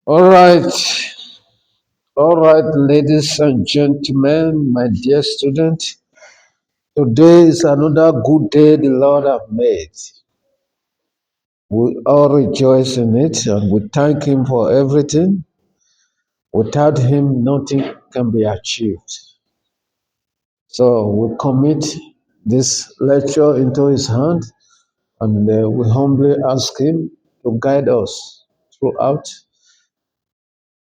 All right, all right, ladies and gentlemen, my dear student. Today is another good day the Lord have made. We all rejoice in it and we thank Him for everything. Without Him, nothing can be achieved. So we commit this lecture into His hand and we humbly ask Him to guide us throughout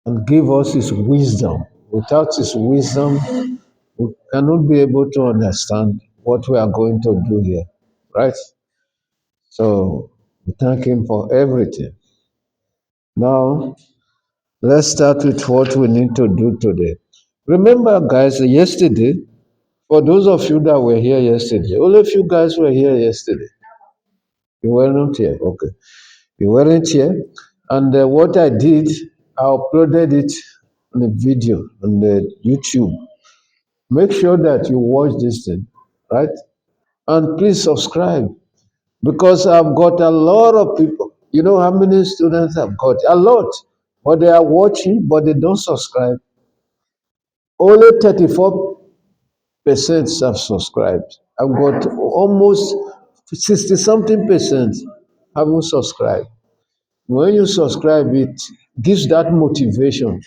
and give us His wisdom. Without His wisdom, we cannot be able to understand what we are going to do here, right? So we thank Him for everything. Now, let's start with what we need to do today. Remember, guys, yesterday, for those of you that were here yesterday, only a few guys were here yesterday. You weren't here, okay? You weren't here. And what I did, I uploaded it on a video on the YouTube. Make sure that you watch this thing, right? And please subscribe because I've got a lot of people. You know how many students I've got? A lot. But they are watching, but they don't subscribe. Only 34% have subscribed. I've got almost 60 something percent haven't subscribed. When you subscribe, it gives that motivation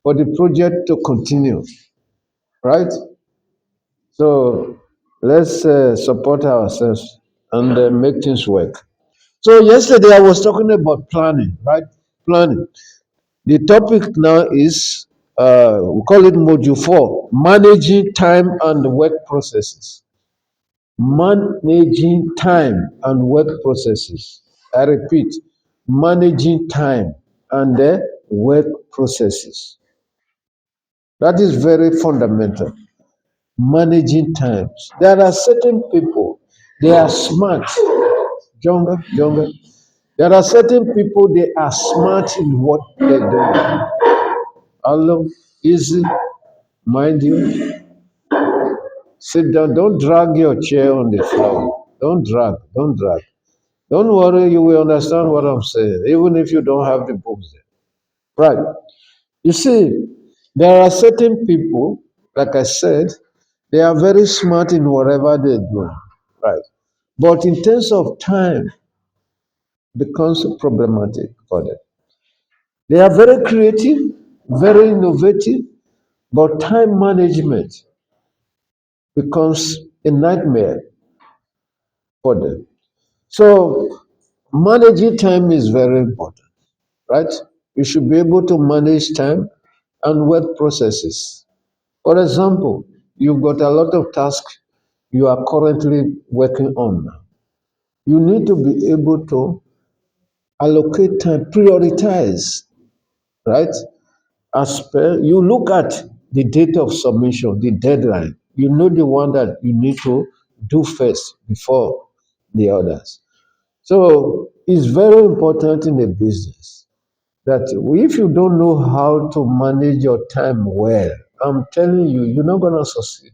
for the project to continue, right? So let's support ourselves and make things work. So yesterday I was talking about planning, right? Planning. The topic now is we call it module 4, managing time and work processes. Managing time and work processes. I repeat, managing time and work processes. That is very fundamental. Managing times. There are certain people, they are smart. Younger. There are certain people, they are smart in what they do. Hello, easy, mind you. Sit down. Don't drag your chair on the floor. Don't drag. Don't worry, you will understand what I'm saying, even if you don't have the books there. Right. You see, there are certain people, like I said, they are very smart in whatever they do. Right. But in terms of time, becomes problematic for them. They are very creative, very innovative, but time management becomes a nightmare for them. So managing time is very important, right? You should be able to manage time and work processes. For example, you've got a lot of tasks you are currently working on now. You need to be able to allocate time, prioritize, right? As per, you look at the date of submission, the deadline. You know the one that you need to do first before the others. So it's very important in a business that if you don't know how to manage your time well, I'm telling you, you're not going to succeed.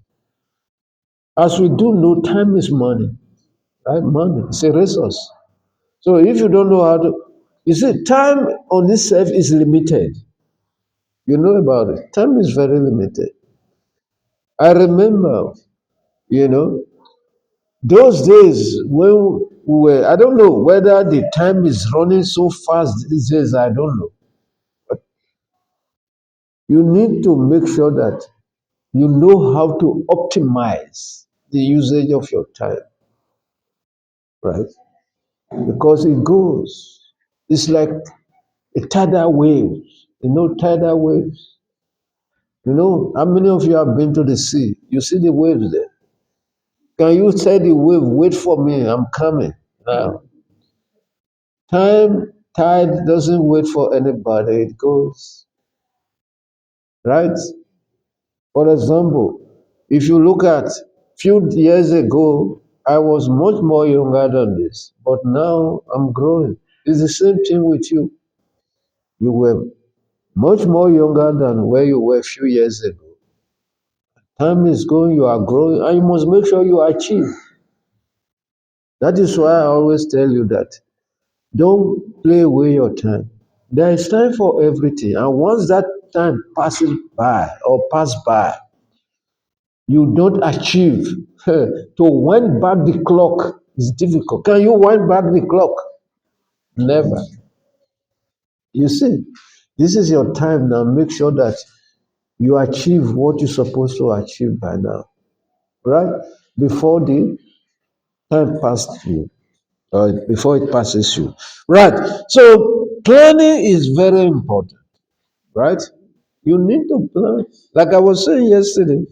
As we do know, time is money, right? Money, it's a resource. So if you don't know how to, you see, time on itself is limited. You know about it. Time is very limited. I remember, you know, those days when we were, I don't know whether the time is running so fast these days, I don't know. But you need to make sure that you know how to optimize the usage of your time, right? Because it goes, it's like a tidal wave. You know, tidal waves. You know, how many of you have been to the sea? You see the waves there. Can you tell the wave, wait for me, I'm coming now? Tide doesn't wait for anybody, it goes, right? For example, if you look at few years ago, I was much more younger than this, but now I'm growing. It's the same thing with you. You were much more younger than where you were a few years ago. Time is going, you are growing, and you must make sure you achieve. That is why I always tell you that don't play away your time. There is time for everything. And once that time passes by or pass by, you don't achieve. To wind back the clock is difficult. Can you wind back the clock? Never. You see, this is your time now. Make sure that you achieve what you're supposed to achieve by now, right? Before the time passed you, or before it passes you. Right. So planning is very important, right? You need to plan. Like I was saying yesterday,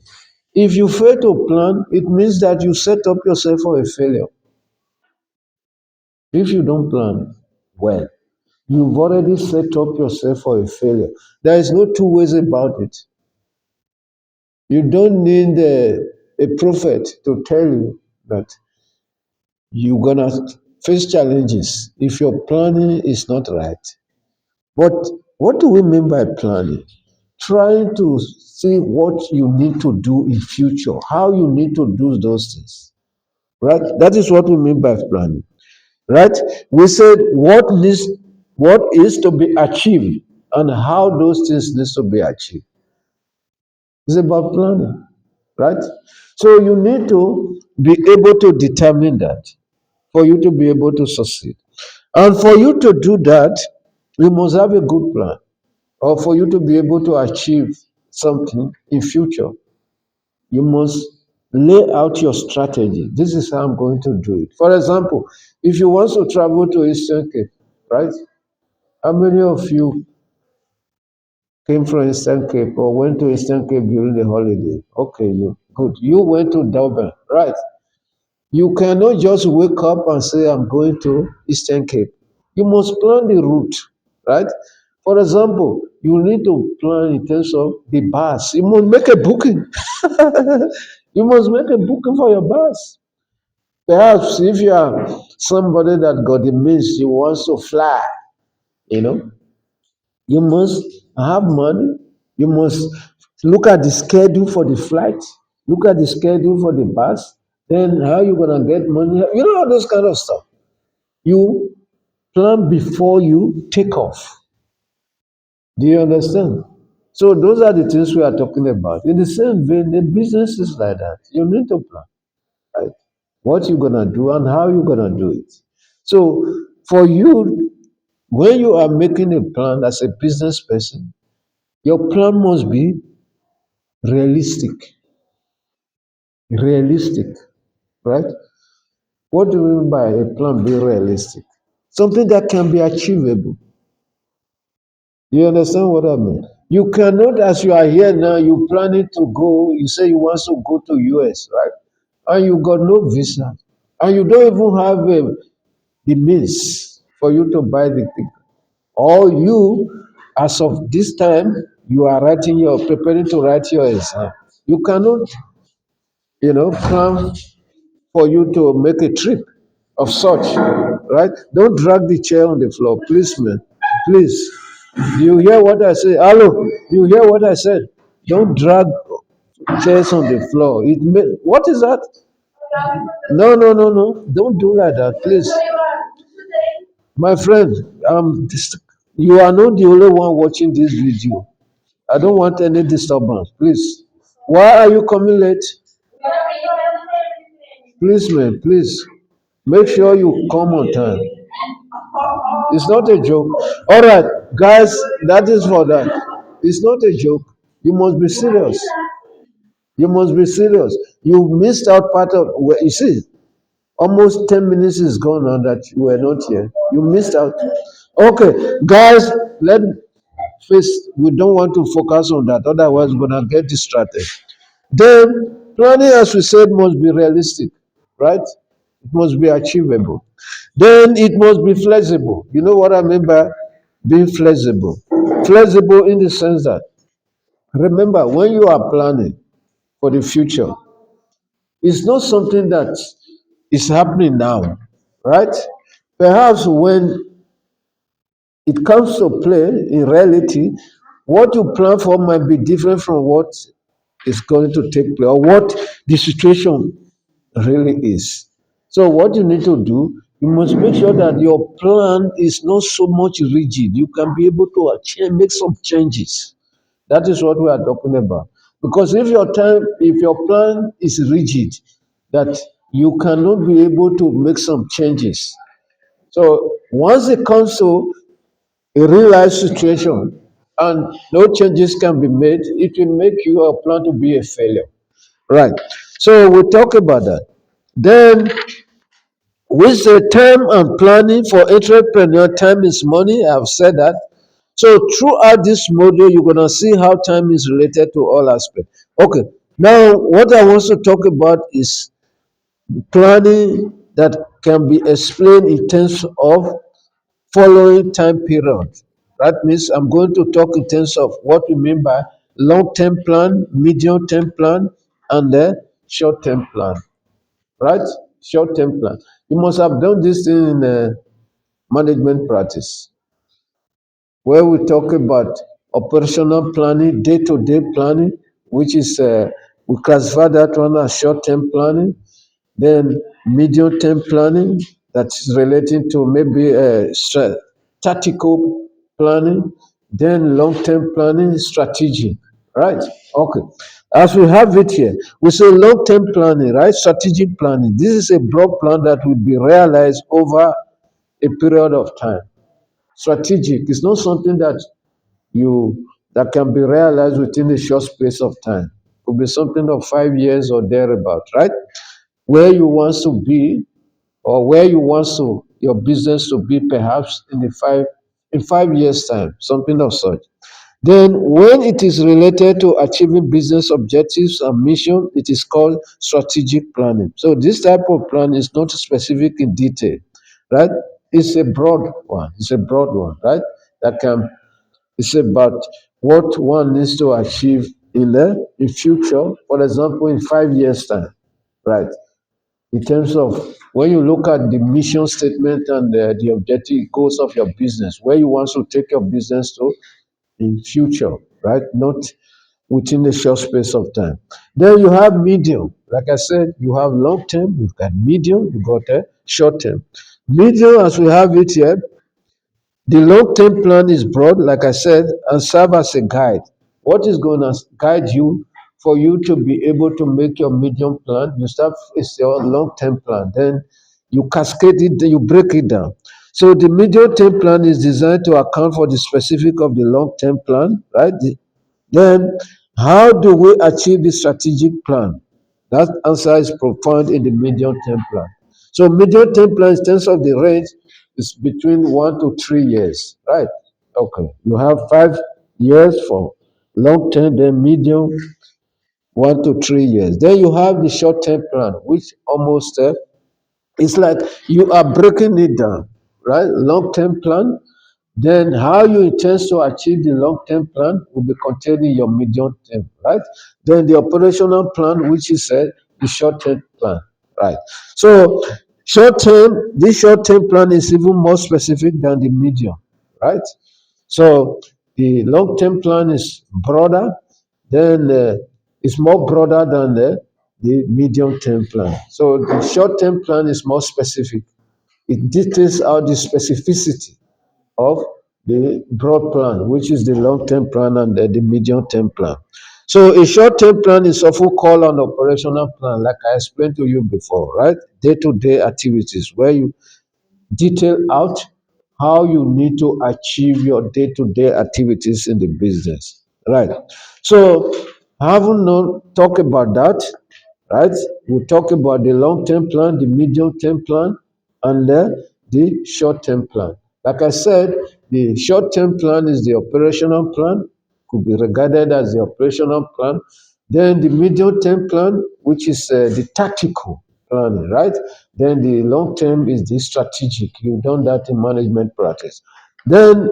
if you fail to plan, it means that you set up yourself for a failure. If you don't plan well, you've already set up yourself for a failure. There is no two ways about it. You don't need a prophet to tell you that you're gonna face challenges if your planning is not right. But what do we mean by planning? Trying to see what you need to do in future, how you need to do those things. Right? That is what we mean by planning. Right? We said what is to be achieved and how those things needs to be achieved. It's about planning. Right? So you need to be able to determine that for you to be able to succeed. And for you to do that, you must have a good plan. Or for you to be able to achieve something in future, you must lay out your strategy. This is how I'm going to do it. For example, if you want to travel to Eastern Cape, right? How many of you came from Eastern Cape or went to Eastern Cape during the holiday? Okay, you good. You went to Durban, right? You cannot just wake up and say, I'm going to Eastern Cape. You must plan the route, right? For example, you need to plan in terms of the bus. You must make a booking. You must make a booking for your bus. Perhaps if you are somebody that got the means, you want to fly, you know, you must have money. You must look at the schedule for the flight, look at the schedule for the bus, then how you gonna get money. You know all those kind of stuff. You plan before you take off. Do you understand? So those are the things we are talking about. In the same vein, the business is like that. You need to plan, right? What you're gonna do and how you're gonna do it. So for you, when you are making a plan as a business person, your plan must be realistic. Realistic, right? What do you mean by a plan being realistic? Something that can be achievable. You understand what I mean? You cannot, as you are here now, you planning to go, you say you want to go to US, right? And you got no visa. And you don't even have the means for you to buy the ticket. Or you, as of this time, you are preparing to write your exam. You cannot, plan for you to make a trip of such, right? Don't drag the chair on the floor, please, man. Please. Do you hear what I say? Hello? Do you hear what I said? Don't drag chairs on the floor. What is that? No, no, no, no. Don't do like that, please. My friend, you are not the only one watching this video. I don't want any disturbance, please. Why are you coming late? Please, man, please. Make sure you come on time. It's not a joke. All right, guys, that is for that. It's not a joke. You must be serious. You must be serious. You missed out part of, well, you see, almost 10 minutes is gone on that you were not here. You missed out. Okay, guys, let face, we don't want to focus on that. Otherwise, we're going to get distracted. Then, planning, as we said, must be realistic, right? It must be achievable. Then it must be flexible. You know what I mean by being flexible? Flexible in the sense that, remember, when you are planning for the future, it's not something that is happening now, right? Perhaps when it comes to play in reality, what you plan for might be different from what is going to take place or what the situation really is. So what you need to do, You must make sure that your plan is not so much rigid. You can be able to make some changes. That is what we are talking about. Because if your plan is rigid, that you cannot be able to make some changes. So once it comes to a real life situation and no changes can be made, it will make your plan to be a failure. Right. So we talk about that. Then with the time and planning for entrepreneur, time is money. I've said that. So throughout this module, you're gonna see how time is related to all aspects. Okay. Now, what I want to talk about is planning that can be explained in terms of following time period. That means I'm going to talk in terms of what we mean by long-term plan, medium-term plan, and the short-term plan. Right? Short-term plan. You must have done this thing in management practice, where we talk about operational planning, day-to-day planning, which is we classify that one as short-term planning. Then medium-term planning that's relating to maybe tactical planning. Then long-term planning strategy. Right? Okay. As we have it here, we say long-term planning, right? Strategic planning. This is a broad plan that will be realized over a period of time. Strategic is not something that can be realized within a short space of time. It could be something of 5 years or thereabout, right? Where you want to be, or where you want your business to be, perhaps in 5 years time, something of such. Then when it is related to achieving business objectives and mission, it is called strategic planning. So this type of plan is not specific in detail, right? It's a broad one. It's a broad one, right? That can It's about what one needs to achieve in future. For example, in 5 years time, right? In terms of when you look at the mission statement and the objective goals of your business, where you want to take your business to in future, right? Not within a short space of time. Then you have medium. Like I said, you have long term, you've got medium, you've got a short term. Medium, as we have it here, the long-term plan is broad, like I said, and serve as a guide. What is going to guide you for you to be able to make your medium plan? You start with your long-term plan, then you cascade it, then you break it down. So the medium-term plan is designed to account for the specific of the long-term plan, right? Then, how do we achieve the strategic plan? That answer is profound in the medium term plan. So, medium term plan in terms of the range is between 1 to 3 years, right? Okay, you have 5 years for long term, then medium 1 to 3 years. Then you have the short term plan, which almost it's like you are breaking it down, right? Long term plan, then how you intend to achieve the long-term plan will be contained in your medium term, right? Then the operational plan, which is the short-term plan, right? So this short-term plan is even more specific than the medium, right? So the long-term plan is broader, then it's more broader than the medium-term plan. So the short-term plan is more specific. It details out the specificity of the broad plan, which is the long-term plan and the medium-term plan. So a short-term plan is often called an operational plan, like I explained to you before, right? Day-to-day activities where you detail out how you need to achieve your day-to-day activities in the business, right? So having not talk about that, right? We talk about the long-term plan, the medium-term plan, and the short-term plan. Like I said, the short-term plan is the operational plan, could be regarded as the operational plan. Then the medium-term plan, which is the tactical planning, right? Then the long-term is the strategic. You've done that in management practice. Then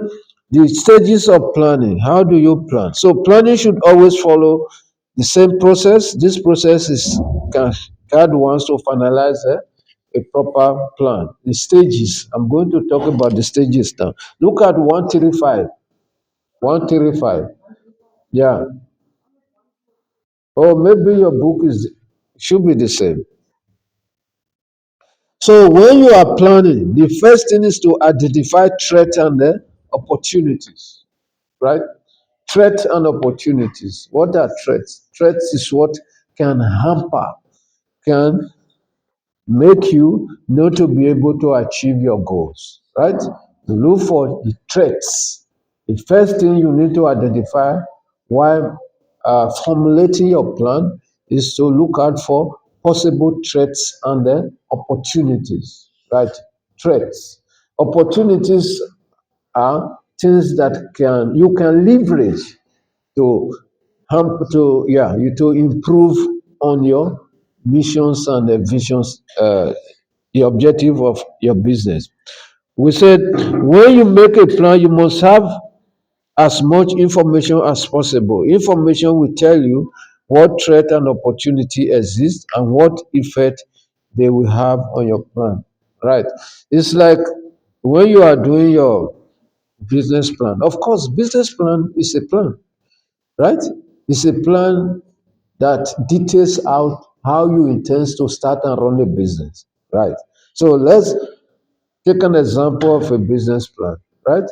the stages of planning. How do you plan? So planning should always follow the same process. This process is God wants to finalize a proper plan. The stages. I'm going to talk about the stages now. Look at 135. 135. Yeah. Or maybe your book should be the same. So when you are planning, the first thing is to identify threats and opportunities, right? Threats and opportunities. What are threats? Threats is what can hamper, can make you not to be able to achieve your goals, right? Look for the threats. The first thing you need to identify while formulating your plan is to look out for possible threats and opportunities, right? Threats. Opportunities are things that can you can leverage to to improve on your missions and visions, the objective of your business. We said when you make a plan, you must have as much information as possible. Information will tell you what threat and opportunity exists and what effect they will have on your plan. Right? It's like when you are doing your business plan. Of course, business plan is a plan, right? It's a plan that details out how you intend to start and run a business, right? So let's take an example of a business plan, right?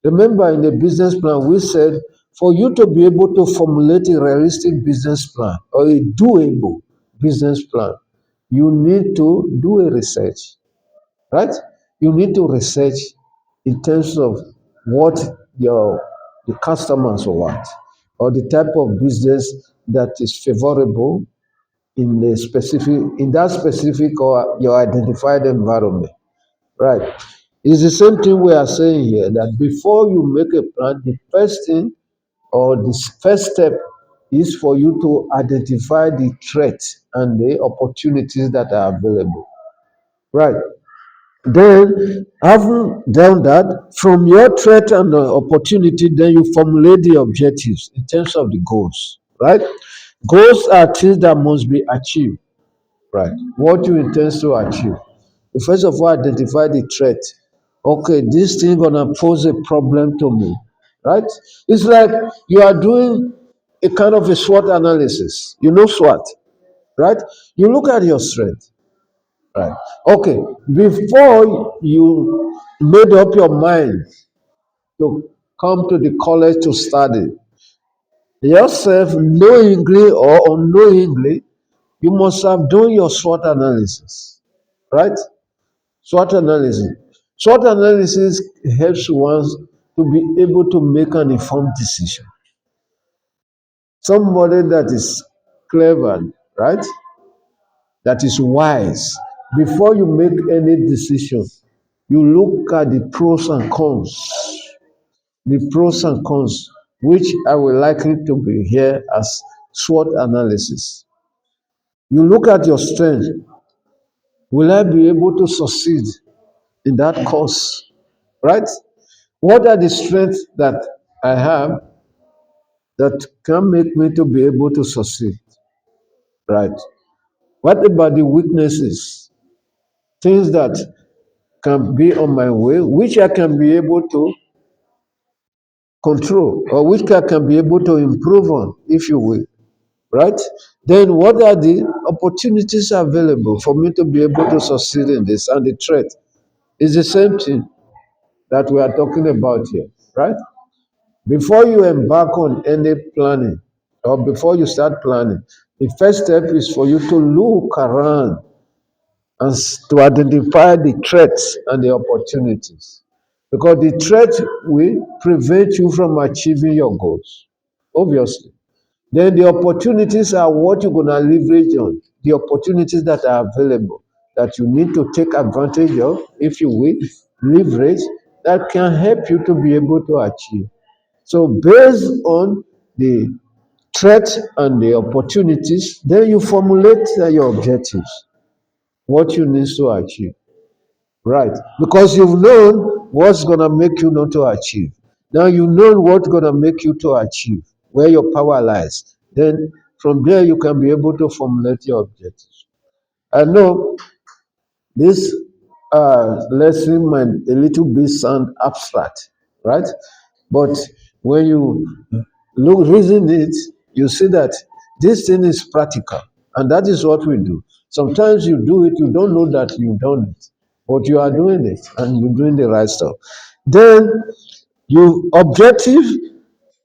Remember, in the business plan, we said for you to be able to formulate a realistic business plan or a doable business plan, you need to do a research, right? You need to research in terms of what your the customers want or the type of business that is favorable in that specific or your identified environment, right? It's the same thing we are saying here that before you make a plan, the first thing or the first step is for you to identify the threats and the opportunities that are available, right? Then, having done that, from your threat and opportunity, then you formulate the objectives in terms of the goals, right? Goals are things that must be achieved, right? What you intend to achieve. You first of all identify the threat. Okay, this thing gonna pose a problem to me, right? It's like you are doing a kind of a SWOT analysis. You know SWOT, right? You look at your strength. Right. Okay. Before you made up your mind to come to the college to study, yourself knowingly or unknowingly, you must have done your SWOT analysis. Right? SWOT analysis. SWOT analysis helps one to be able to make an informed decision. Somebody that is clever, right? That is wise. Before you make any decision, you look at the pros and cons. The pros and cons, which I will likely to be here as SWOT analysis. You look at your strength. Will I be able to succeed in that course? Right? What are the strengths that I have that can make me to be able to succeed? Right? What about the weaknesses? Things that can be on my way, which I can be able to control or which I can be able to improve on, if you will, right? Then what are the opportunities available for me to be able to succeed in this? And the threat is the same thing that we are talking about here, right? Before you embark on any planning or before you start planning, the first step is for you to look around and to identify the threats and the opportunities. Because the threat will prevent you from achieving your goals, obviously. Then the opportunities are what you're going to leverage on, the opportunities that are available that you need to take advantage of, if you will, leverage that can help you to be able to achieve. So, based on the threat and the opportunities, then you formulate your objectives, what you need to achieve. Right. Because you've known what's going to make you not to achieve. Now you know what's going to make you to achieve, where your power lies. Then from there you can be able to formulate your objectives. I know this lesson might a little bit sound abstract, right? But when you look reason it, you see that this thing is practical. And that is what we do. Sometimes you do it, you don't know that you've done it, but you are doing it and you're doing the right stuff. Then you objective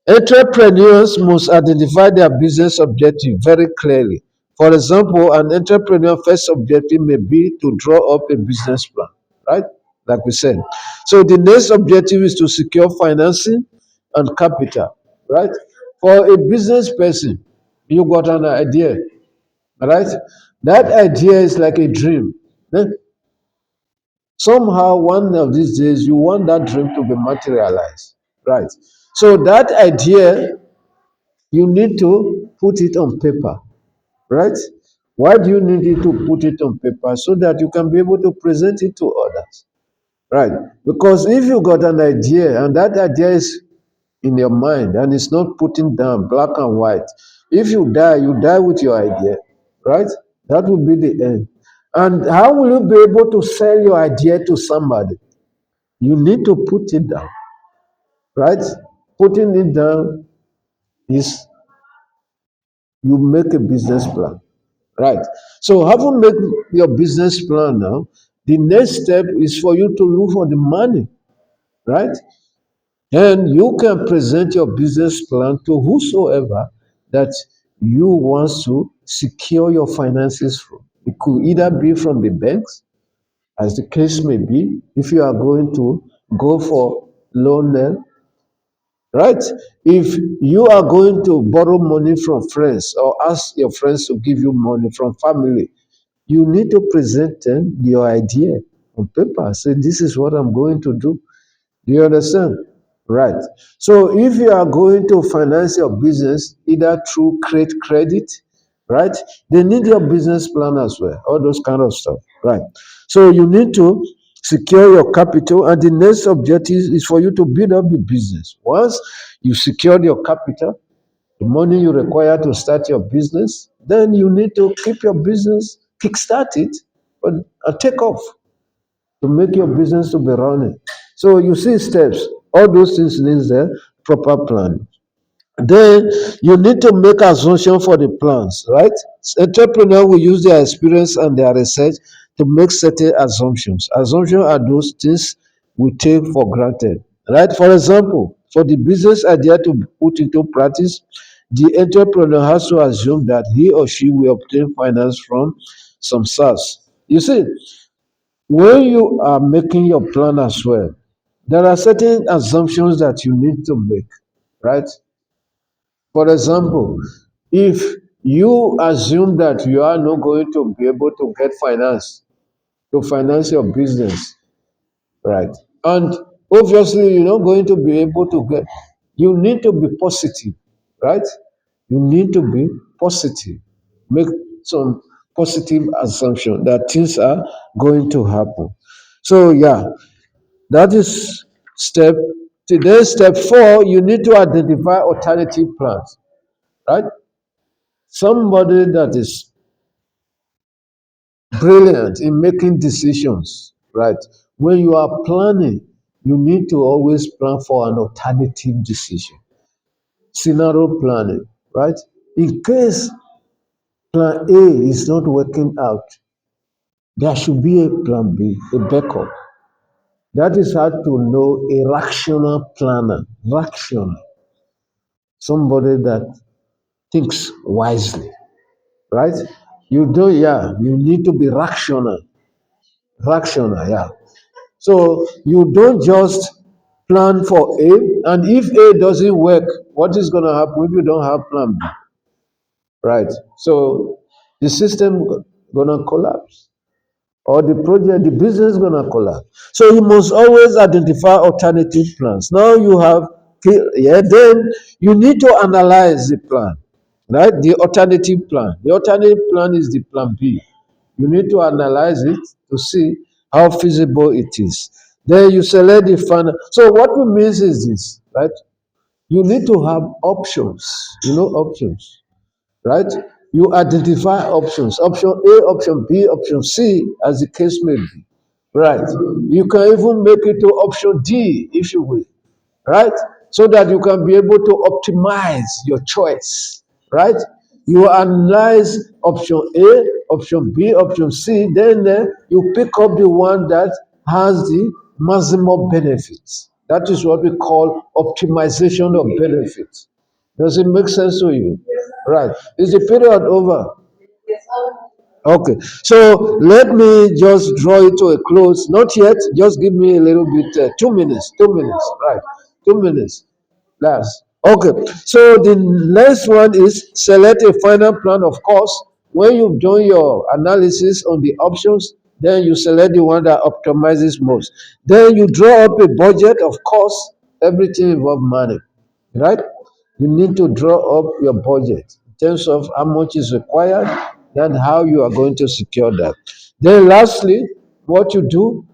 entrepreneurs must identify their business objective very clearly. For example, an entrepreneur first objective may be to draw up a business plan, right? Like we said. So the next objective is to secure financing and capital, right? For a business person, you got an idea, right? That idea is like a dream. Eh? Somehow, one of these days, you want that dream to be materialized, right? So that idea, you need to put it on paper, right? Why do you need it to put it on paper? So that you can be able to present it to others, right? Because if you got an idea and that idea is in your mind and it's not putting down black and white, if you die with your idea, right? That will be the end. And how will you be able to sell your idea to somebody? You need to put it down, right? Putting it down is you make a business plan, right? So having made your business plan now, the next step is for you to look for the money, right? And you can present your business plan to whosoever that you want to secure your finances from. It could either be from the banks, as the case may be, if you are going to go for loan, right? If you are going to borrow money from friends or ask your friends to give you money from family, you need to present them your idea on paper. Say, this is what I'm going to do. Do you understand? Right. So if you are going to finance your business either through create credit, right? They need your business plan as well, all those kind of stuff, right? So you need to secure your capital, and the next objective is for you to build up the business. Once you secured your capital, the money you require to start your business, then you need to keep your business, kickstart it, but take off to make your business to be running. So you see steps, all those things needs a proper plan. Then you need to make assumption for the plans, right? Entrepreneur will use their experience and their research to make certain assumptions. Assumptions are those things we take for granted, right? For example, for the business idea to be put into practice, the entrepreneur has to assume that he or she will obtain finance from some source. You see, when you are making your plan as well, there are certain assumptions that you need to make, right? For example, if you assume that you are not going to be able to get finance to finance your business, right? And obviously, you're not going to be able to get, you need to be positive, right? You need to be positive. Make some positive assumption that things are going to happen. So, yeah, that is step. Today, step 4, you need to identify alternative plans, right? Somebody that is brilliant in making decisions, right? When you are planning, you need to always plan for an alternative decision. Scenario planning, right? In case plan A is not working out, there should be a plan B, a backup. That is how to know a rational planner. Rational. Somebody that thinks wisely, right? You need to be rational. Rational, yeah. So you don't just plan for A, and if A doesn't work, what is going to happen if you don't have plan B? Right? So the system gonna collapse, or the project, the business is gonna collapse. So you must always identify alternative plans. Now you have, yeah, then you need to analyze the plan, right? The alternative plan. The alternative plan is the plan B. You need to analyze it to see how feasible it is. Then you select the final. So what it means is this, right? You need to have options. You know options, right? You identify options. Option A, option B, option C, as the case may be. Right. You can even make it to option D if you will. Right? So that you can be able to optimize your choice. Right? You analyze option A, option B, option C, then you pick up the one that has the maximum benefits. That is what we call optimization of benefits. Does it make sense to you? Right. Is the period over? Okay, so let me just draw it to a close. Not yet, just give me a little bit, 2 minutes, 2 minutes, right? 2 minutes. Last. Okay, so the next one is select a final plan. Of course, when you've done your analysis on the options, then you select the one that optimizes most. Then you draw up a budget. Of course, everything involves money, right? You need to draw up your budget in terms of how much is required and how you are going to secure that. Then, lastly, what you do,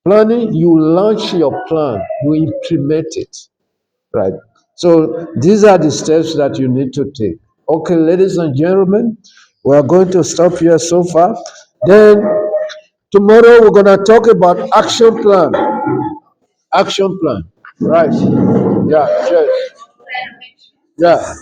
planning, you launch your plan, you implement it, right? So, these are the steps that you need to take. Okay, ladies and gentlemen, we are going to stop here so far. Then, tomorrow, we're going to talk about action plan. Action plan, right? Yeah, cheers. Yeah.